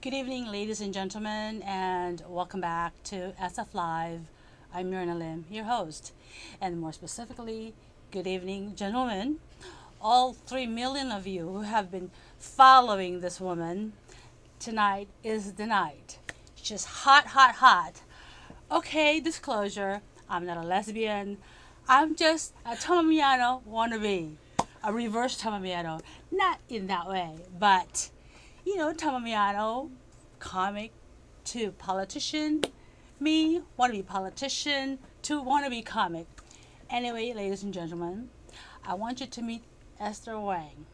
Good evening, ladies and gentlemen, and welcome back to SFLIVE. I'm Myrna Lim, your host. And more specifically, good evening, gentlemen. All 3 million of you who have been following this woman, tonight is the night. She's hot, hot, hot. Okay, disclosure, I'm not a lesbian. I'm just a Tamamiano wannabe. A reverse Tamamiano. Not in that way, but Tamamiano, comic to politician, me, want to be politician to want to be comic. Anyway, ladies and gentlemen, I want you to meet Esther Hwang.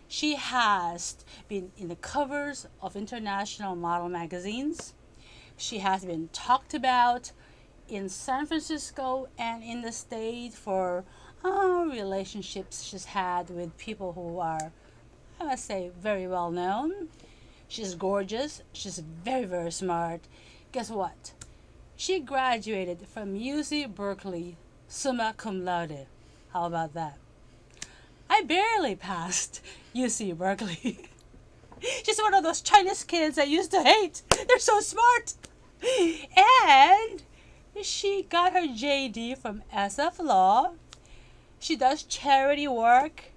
She has been in the covers of international model magazines. She has been talked about in San Francisco and in the States for relationships she's had with people who are, I must say, very well known. She's gorgeous. She's very, very smart. Guess what? She graduated from UC Berkeley, summa cum laude. How about that? I barely passed UC Berkeley. She's one of those Chinese kids I used to hate. They're so smart. And she got her JD from SF Law. She does charity work.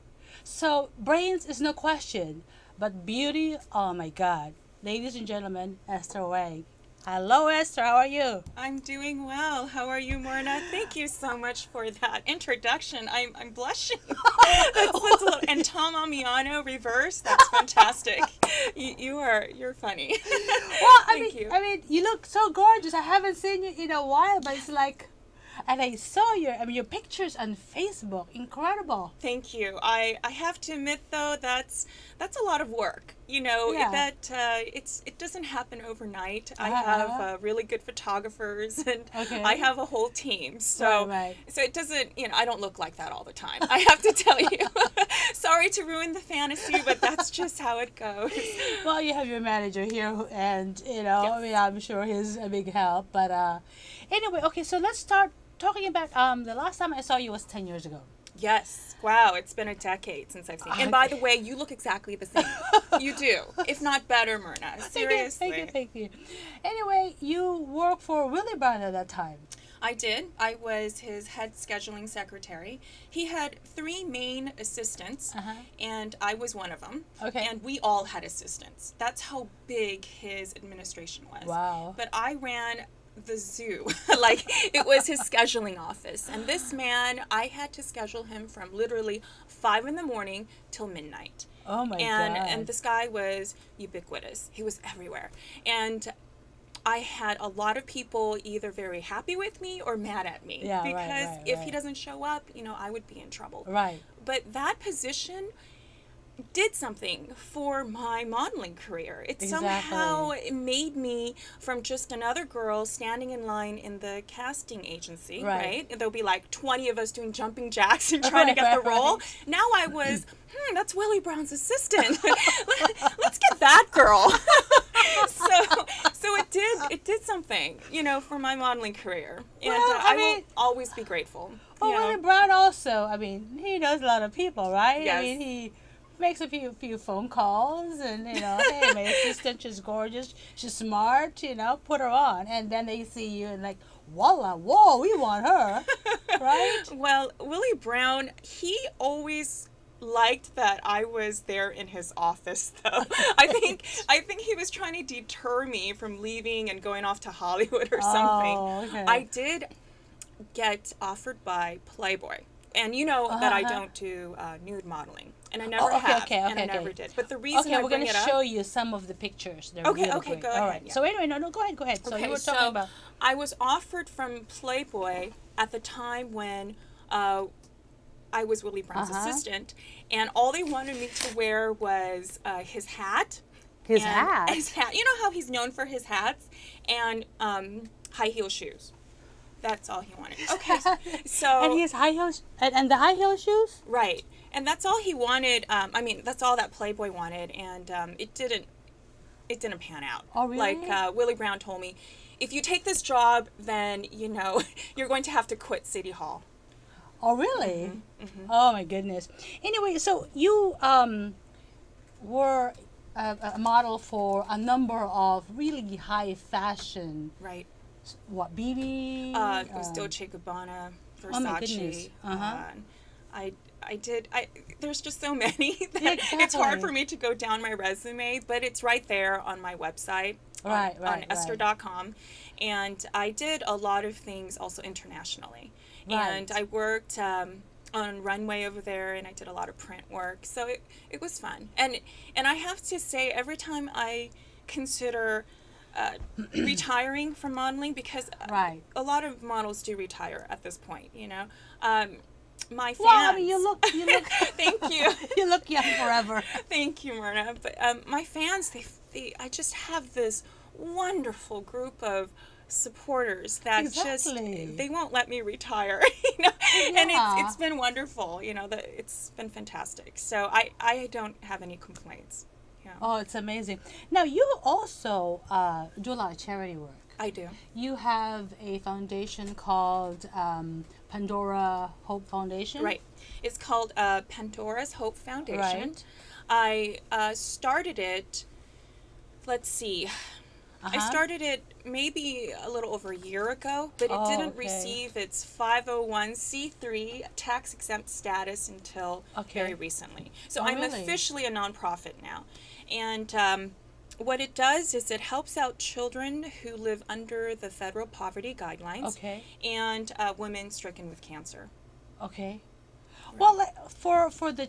So brains is no question. But beauty, oh my God. Ladies and gentlemen, Esther Hwang. Hello, Esther. How are you? I'm doing well. How are you, Myrna? Thank you so much for that introduction. I'm blushing. that's a little, and Tom Amiano reverse. That's fantastic. You're funny. Well, Thank you. I mean, you look so gorgeous. I haven't seen you in a while, but it's like, and I saw your pictures on Facebook. Incredible. Thank you. I have to admit though that's a lot of work. Yeah. It doesn't happen overnight. I have really good photographers and Okay. I have a whole team. So Right. so it doesn't, I don't look like that all the time. I have to tell you. Sorry to ruin the fantasy, but that's just how it goes. Well, you have your manager here, and Yes. I mean, I'm sure he's a big help. But anyway, okay, so let's start talking about the last time I saw you was 10 years ago. Yes. Wow, it's been a decade since I've seen you. And by the way, you look exactly the same. You do. If not better, Myrna. Seriously. Thank you. Anyway, you worked for Willie Brown at that time. I did. I was his head scheduling secretary. He had 3 main assistants, and I was one of them. Okay. And we all had assistants. That's how big his administration was. Wow. But I ran the zoo. Like, it was his scheduling office. And this man, I had to schedule him from literally 5 in the morning till midnight. Oh my God. And this guy was ubiquitous. He was everywhere. And I had a lot of people either very happy with me or mad at me. Yeah, because if he right. doesn't show up, I would be in trouble. Right. But that position did something for my modeling career. It somehow made me from just another girl standing in line in the casting agency, right? And there'll be like 20 of us doing jumping jacks and trying to get the role. Right. Now I was, that's Willie Brown's assistant. Let's get that girl. So it did something, for my modeling career. And Well, I will always be grateful. Well, Willie Brown also, I mean, he knows a lot of people, right? Yes. I mean, he makes a few phone calls and, hey, my assistant, she's gorgeous, she's smart, put her on. And then they see you and like, whoa, we want her, right? Well, Willie Brown, he always liked that I was there in his office, though. I think he was trying to deter me from leaving and going off to Hollywood or something. Oh, okay. I did get offered by Playboy. And you know that I don't do nude modeling. And I never have. And I never did. But the reason I we're bring going it to up... show you some of the pictures. They're Okay, really okay, great. go All ahead. right. Yeah. So anyway, no, go ahead. So you were talking about... I was offered from Playboy at the time when I was Willie Brown's assistant, and all they wanted me to wear was his hat. His hat? His hat. You know how he's known for his hats? And high heel shoes. That's all he wanted. Okay, so... And he has high heels, and the high heel shoes? Right. And that's all he wanted. That's all that Playboy wanted, and it didn't pan out. Oh, really? Like, Willie Brown told me, if you take this job, then, you're going to have to quit City Hall. Oh, really? Mm-hmm. Oh, my goodness. Anyway, so you were a model for a number of really high fashion. Right. What, BB? It was Dolce & Gabbana, Versace. Oh my goodness. I did. There's just so many that Yeah, exactly. it's hard for me to go down my resume, but it's right there on my website, on Esther.com. And I did a lot of things also internationally. Right. And I worked on runway over there, and I did a lot of print work. So it was fun. And I have to say, every time I consider retiring from modeling, because a lot of models do retire at this point, you know. My fans. Well, I mean, you look. Thank you. You look young forever. Thank you, Myrna. But my fans, I just have this wonderful group of supporters that they won't let me retire, you know. Yeah. And it's been wonderful, you know. It's been fantastic. So I don't have any complaints. Yeah. Oh, it's amazing. Now, you also do a lot of charity work. I do. You have a foundation called Pandora Hope Foundation. Right. It's called Pandora's Hope Foundation. Right. I started it, let's see, I started it maybe a little over a year ago, but it didn't receive its 501c3 tax-exempt status until very recently. So I'm officially a nonprofit now. And what it does is it helps out children who live under the federal poverty guidelines and women stricken with cancer. Okay. Right. Well, for the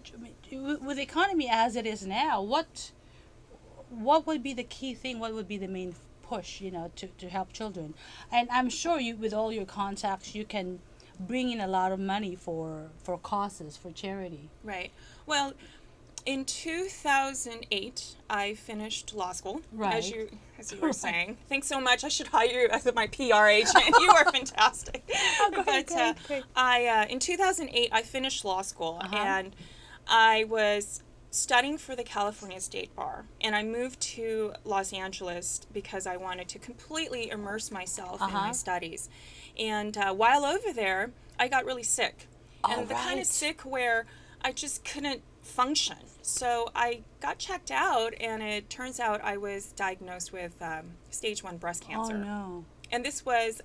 with the economy as it is now, what would be the key thing? What would be the main push, you know, to help children? And I'm sure you, with all your contacts, you can bring in a lot of money for causes, for charity. Right. Well, in 2008, I finished law school, as you were saying. Thanks so much. I should hire you as my PR agent. You are fantastic. Great. In 2008, I finished law school, and I was studying for the California State Bar, and I moved to Los Angeles because I wanted to completely immerse myself in my studies. And while over there, I got really sick, and the kind of sick where I just couldn't function. So I got checked out, and it turns out I was diagnosed with stage 1 breast cancer. Oh, no. And this was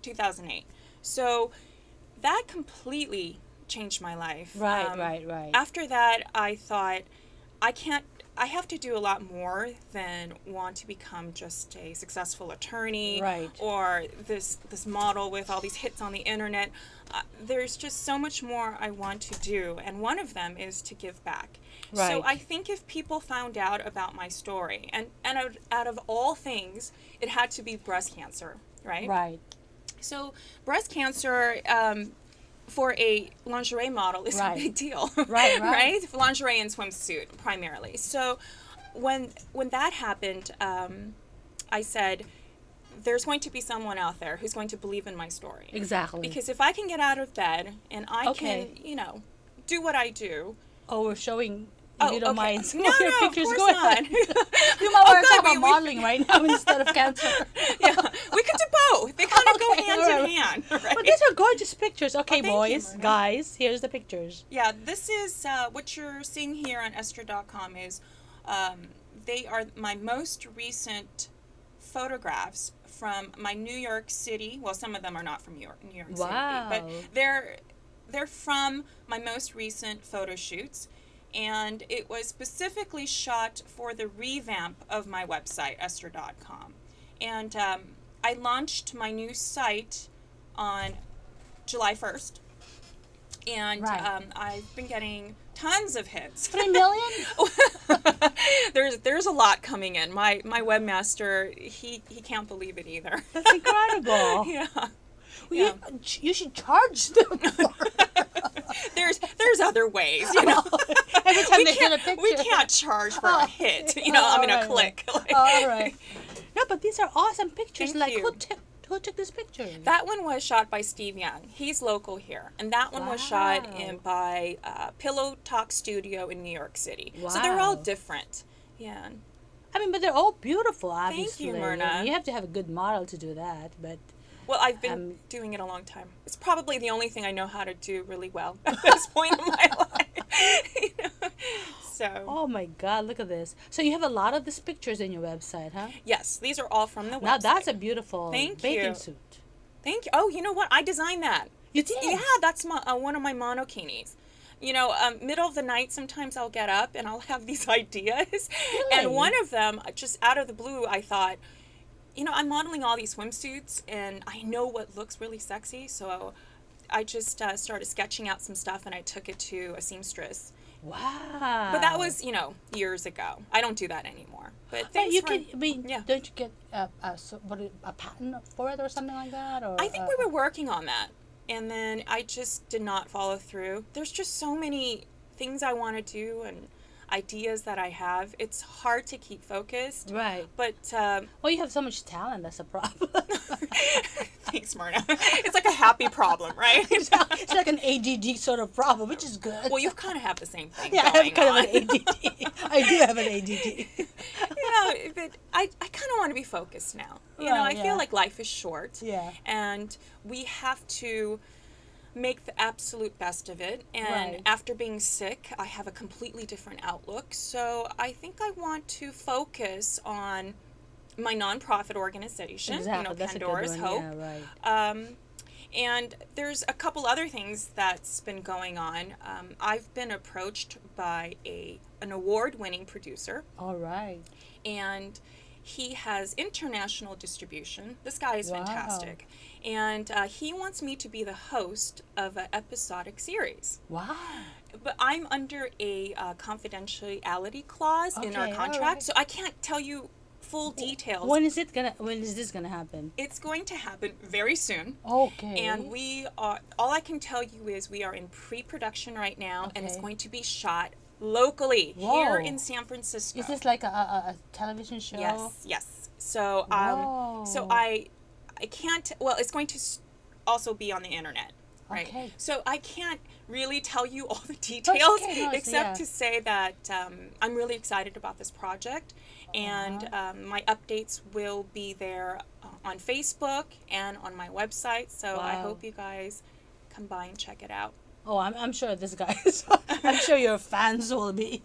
2008. So that completely changed my life. Right. After that, I thought, I have to do a lot more than want to become just a successful attorney or this model with all these hits on the internet. There's just so much more I want to do, and one of them is to give back. So I think if people found out about my story, and out of all things, it had to be breast cancer, right? Right. So breast cancer, for a lingerie model is a big deal. Right? Lingerie and swimsuit primarily. So when that happened, I said, there's going to be someone out there who's going to believe in my story. Exactly. Because if I can get out of bed and I can, you know, do what I do. Oh, we're showing. If you don't mind, no, pictures. Of course Go ahead. not. You might want to talk about modeling right now instead of cancer. Yeah, we could do both. They kind of go hand in hand. Right? But these are gorgeous pictures. Okay, boys, you, guys, here's the pictures. Yeah, this is what you're seeing here on Esther.com is they are my most recent photographs from my New York City. Well, some of them are not from New York City, but they're from my most recent photo shoots. And it was specifically shot for the revamp of my website, Esther.com. And I launched my new site on July 1st. And I've been getting tons of hits. 3 million? There's a lot coming in. My webmaster, he can't believe it either. That's incredible. Yeah. Well, you should charge them for There's other ways, you know. Every time they hit a picture. We can't charge for a hit, you know, a click. All right. No, but these are awesome pictures. Thank you. Who took this picture? That one was shot by Steve Young. He's local here. And that one was shot by Pillow Talk Studio in New York City. Wow. So they're all different. Yeah. I mean, but they're all beautiful, obviously. Thank you, Myrna. You have to have a good model to do that, but... Well, I've been doing it a long time. It's probably the only thing I know how to do really well at this point in my life. You know? So. Oh my God, look at this. So you have a lot of these pictures in your website, huh? Yes, these are all from the website. Now that's a beautiful Thank bathing you. suit. Thank you. Oh, you know what? I designed that. You did? Yeah, that's one of my monokinis. Middle of the night, sometimes I'll get up and I'll have these ideas. Really? And one of them, just out of the blue, I thought, I'm modeling all these swimsuits and I know what looks really sexy. So I just started sketching out some stuff and I took it to a seamstress. Wow. But that was, years ago. I don't do that anymore. But Don't you get a patent for it or something like that? Or I think we were working on that. And then I just did not follow through. There's just so many things I want to do and ideas that I have. It's hard to keep focused. Right. But well, you have so much talent. That's a problem. Thanks, Myrna. It's like a happy problem, right? It's like an ADD sort of problem, which is good. Well, you kind of have the same thing. Yeah, going I have kind on. of an ADD. I do have an ADD. But I kind of want to be focused now. I feel like life is short. Yeah. And we have to make the absolute best of it. And Right. after being sick, I have a completely different outlook. So I think I want to focus on my nonprofit organization, Exactly. That's Pandora's a good one. Hope. Yeah, right. And there's a couple other things that's been going on. I've been approached by an award-winning producer, All right. and he has international distribution. This guy is Wow. fantastic. And he wants me to be the host of an episodic series. Wow. But I'm under a confidentiality clause in our Okay, contract, alright. so I can't tell you full details. When is this gonna happen? It's going to happen very soon. Okay. And all I can tell you is we are in pre-production right now, and it's Okay. going to be shot locally Whoa. here in San Francisco. Is this like a television show? Yes. So Whoa. so I can't. Well, it's going to also be on the internet, right? Okay. So I can't really tell you all the details, okay. No, except to say that I'm really excited about this project, and my updates will be there on Facebook and on my website. So I Wow. hope you guys come by and check it out. Oh, I'm sure this guy is. I'm sure your fans will be.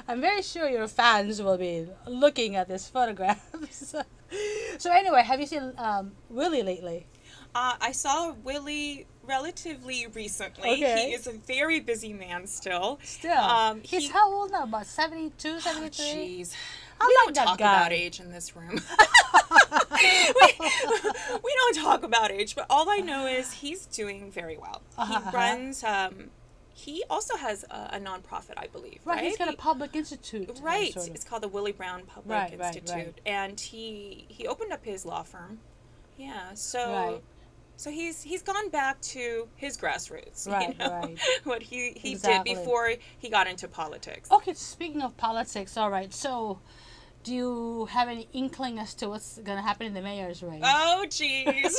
I'm very sure your fans will be looking at these photographs. So anyway, have you seen Willie lately? I saw Willie relatively recently. Okay. He is a very busy man still. Still. He's how old now? About 72, 73? Jeez. I We like don't that talk guy. about age in this room. we don't talk about age, but all I know is he's doing very well. He runs, he also has a nonprofit, I believe, right? He's got a public institute. Right. Sort of. It's called the Willie Brown Public Right, Institute. right. And he opened up his law firm. Yeah. So Right. so he's gone back to his grassroots. Right, right. What he Exactly. did before he got into politics. Okay, speaking of politics, all right. So, do you have any inkling as to what's going to happen in the mayor's race? Oh, jeez.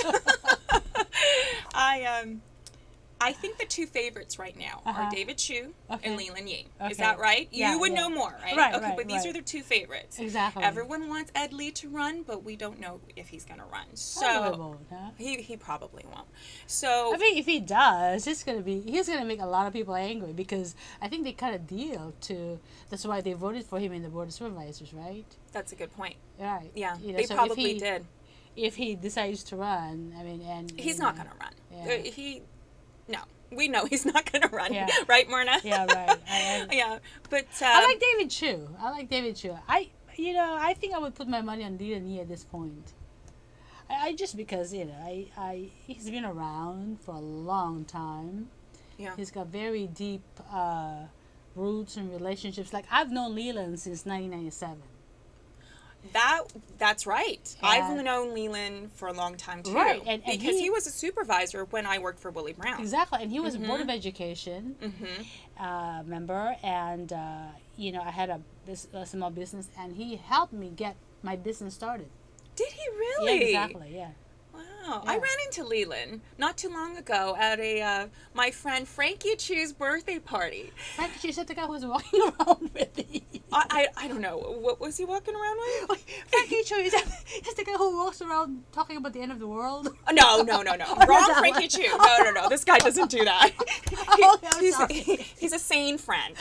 I think the two favorites right now are David Chu and Leland Yee. Okay. Is that right? Yeah, You would yeah. know more, right? Right, okay, right, but these right. are the two favorites. Exactly. Everyone wants Ed Lee to run, but we don't know if he's going to run. Probably So won't, huh? he probably won't. So I mean, if he does, he's gonna make a lot of people angry because I think they cut a deal to. That's why they voted for him in the board of supervisors, right? that's a good point. Right. Yeah, You know, they so probably did. If he decides to run, I mean, and He's not going to run. Yeah. No, we know he's not going to run, Yeah. right, Myrna? Yeah, right. Yeah, but I like David Chu. I think I would put my money on Leland Yee at this point. I just because he's been around for a long time. Yeah. He's got very deep roots and relationships. Like I've known Leland since 1997. That's right. Yeah. I've known Leland for a long time too. Right, and because he was a supervisor when I worked for Willie Brown. Exactly, and he was a board of education Mm-hmm. member, and I had a small business, and he helped me get my business started. Did he really? Yeah, exactly. Yeah. Wow. Oh, I ran into Leland not too long ago at a my friend Frankie Chu's birthday party. Frankie Chu, is that the guy who was walking around with the... I don't know. What was he walking around with? Frankie Chu, is that the guy who walks around talking about the end of the world? No. Wrong Frankie Chu. No. This guy doesn't do that. He's a sane friend.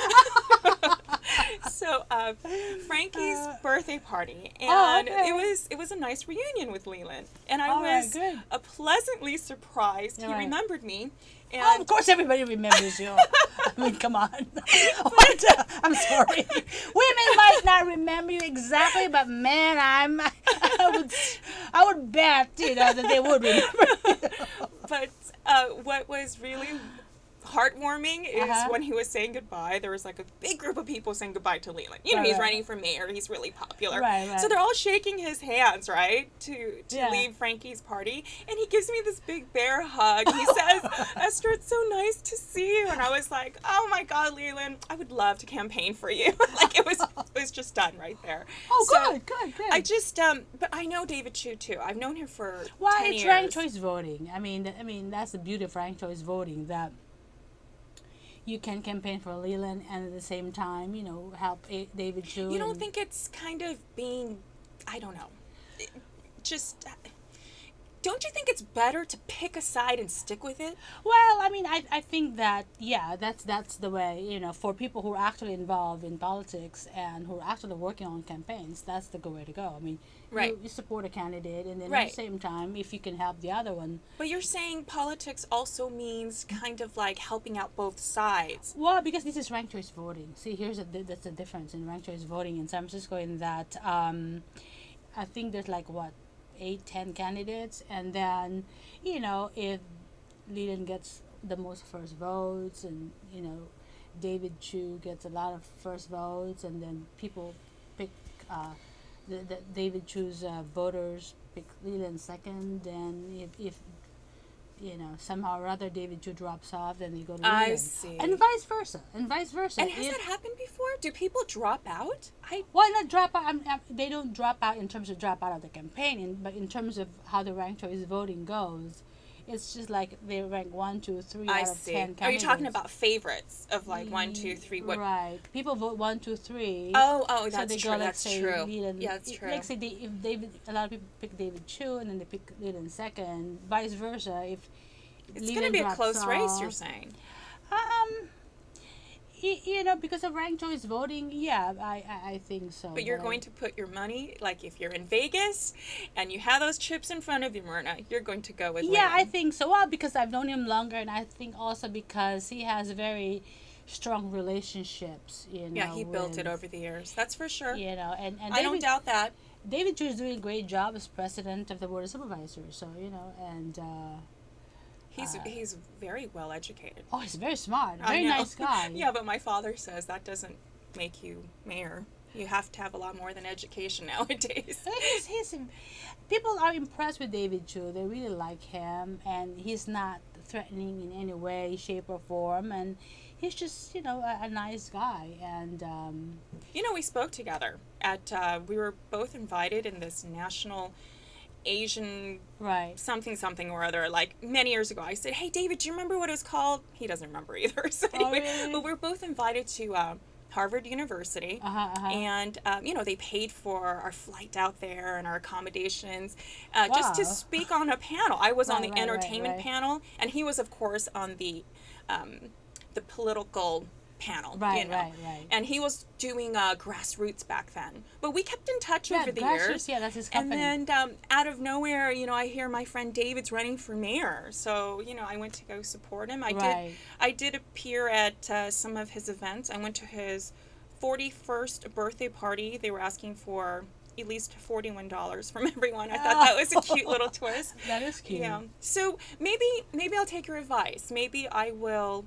So Frankie's birthday party, and it was a nice reunion with Leland, and I was pleasantly surprised he remembered me. And of course, everybody remembers you. I mean, come on. I'm sorry. Women might not remember you exactly, but man, I would bet that they would remember you. But what was really heartwarming is when he was saying goodbye, there was like a big group of people saying goodbye to Leland. He's running for mayor. He's really popular. Right. So they're all shaking his hands, right, to leave Frankie's party. And he gives me this big bear hug. He says, Esther, it's so nice to see you. And I was like, oh my God, Leland, I would love to campaign for you. Like it was just done right there. Oh, so good. I just, but I know David Chu too. I've known him for 10 years. It's ranked choice voting. I mean, that's the beauty of ranked choice voting, that you can campaign for Leland and at the same time, help David Chu. You don't think it's kind of being, I don't know, just, don't you think it's better to pick a side and stick with it? Well, I mean, I think that, that's the way, for people who are actually involved in politics and who are actually working on campaigns, that's the good way to go. I mean, you support a candidate, and then at the same time, if you can help the other one. But you're saying politics also means kind of like helping out both sides. Well, because this is ranked choice voting. See, that's the difference in ranked choice voting in San Francisco, in that I think there's like, 8-10 candidates, and then if Leland gets the most first votes, and David Chu gets a lot of first votes, and then people pick the David Chu's voters pick Leland second, then if somehow or other David Chu drops off, then they go to Leland. I see. And vice versa. And has that happened before? Do people drop out? Not drop out? They don't drop out in terms of drop out of the campaign, but in terms of how the ranked choice voting goes, it's just like they rank 1, 2, 3 out of 10 candidates. Are you talking about favorites of like 1, 2, 3? What? Right. People vote 1, 2, 3. Oh, so that's true. That's true. Leland, that's true. Like say a lot of people pick David Chu, and then they pick Leland second. Vice versa. If it's going to be a close race, you're saying. Because of ranked choice voting, I think so. But you're going to put your money, like if you're in Vegas and you have those chips in front of you, Myrna, you're going to go with Leland. I think so. Well, because I've known him longer, and I think also because he has very strong relationships, he built it over the years. That's for sure. And I don't doubt that. David Chu is doing a great job as president of the Board of Supervisors, so, and... He's very well educated. Oh, he's very smart. Very nice guy. Yeah, but my father says that doesn't make you mayor. You have to have a lot more than education nowadays. People are impressed with David Chu. They really like him, and he's not threatening in any way, shape, or form. And he's just, a nice guy. And we spoke together at. We were both invited in this national Asian something or other, like many years ago. I said, hey David, do you remember what it was called? He doesn't remember either. So anyway, really? But we're both invited to Harvard University, and they paid for our flight out there and our accommodations, just to speak on a panel. I was on the entertainment panel, and he was of course on the political panel, right. And he was doing grassroots back then. But we kept in touch over the years. Yeah, that's his company. And then out of nowhere, I hear my friend David's running for mayor. So, I went to go support him. I did appear at some of his events. I went to his 41st birthday party. They were asking for at least $41 from everyone. I thought that was a cute little twist. That is cute. Yeah. So maybe I'll take your advice. Maybe I will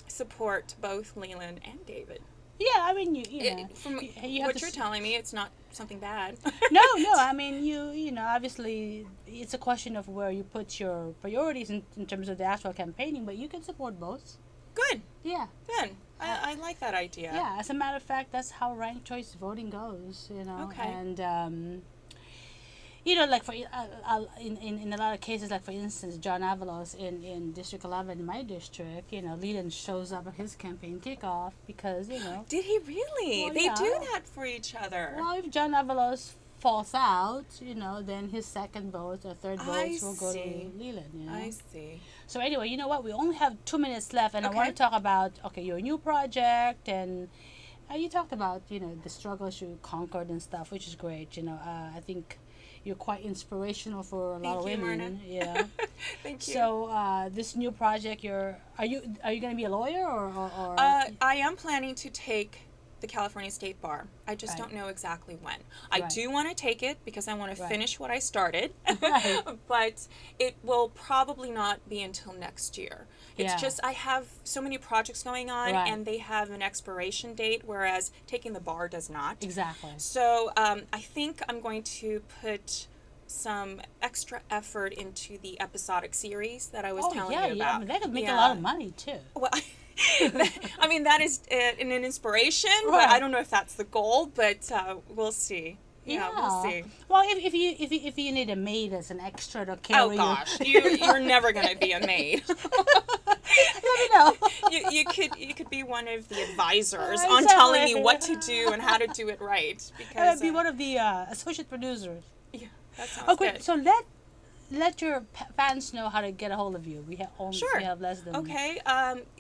support both Leland and David. Yeah, I mean, from what you're telling me, it's not something bad. No, I mean, obviously, it's a question of where you put your priorities in terms of the actual campaigning, but you can support both. Good. Yeah. Good. I like that idea. Yeah, as a matter of fact, that's how ranked choice voting goes, Okay. And, like in a lot of cases, like for instance, John Avalos in District 11, my district, Leland shows up at his campaign kickoff because, Did he really? Well, They yeah. do that for each other. Well, if John Avalos falls out, then his second vote or third votes will go to Leland. I see. So anyway, you know what? We only have 2 minutes left, and I want to talk about your new project, and you talked about the struggles you conquered and stuff, which is great. I think you're quite inspirational for a lot of women. Myrna. Yeah. Thank you. So this new project, are you going to be a lawyer or? I am planning to take the California State Bar. I just don't know exactly when. I do want to take it because I want to finish what I started, but it will probably not be until next year. It's just I have so many projects going on and they have an expiration date, whereas taking the bar does not. Exactly. So I think I'm going to put some extra effort into the episodic series that I was telling you about. Yeah, I mean, they could make a lot of money too. Well, I mean, that is an inspiration, but I don't know if that's the goal, but we'll see. Yeah, we'll see. Well, if you need a maid as an extra to carry you're never going to be a maid. Let me know. You could be one of the advisors on telling me what to do and how to do it right. Because be one of the associate producers. Yeah, that sounds good. So let your fans know how to get a hold of you. We have less than. Okay.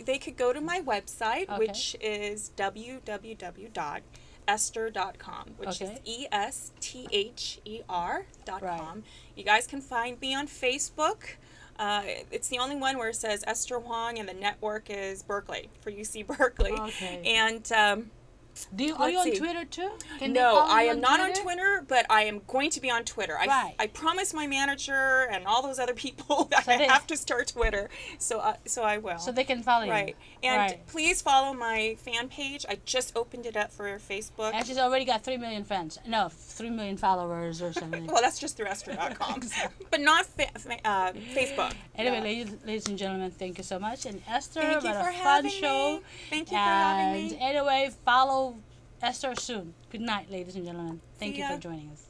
They could go to my website, which is www.esther.com, which is ESTHER.com. You guys can find me on Facebook. It's the only one where it says Esther Hwang, and the network is Berkeley, for UC Berkeley. Okay. And are you on Twitter too? No, I am not on Twitter, but I am going to be on Twitter. I promised my manager and all those other people that I have to start Twitter, so I will. So they can follow you. Right. And please follow my fan page. I just opened it up for Facebook. And she's already got 3 million fans. No, 3 million followers or something. Well, that's just through Esther.com. Exactly. But not Facebook. Anyway, ladies and gentlemen, thank you so much. And Esther, thank you what for a fun having show. Me. Thank you for having me. And anyway, follow Esther soon. Good night, ladies and gentlemen. Thank you for joining us.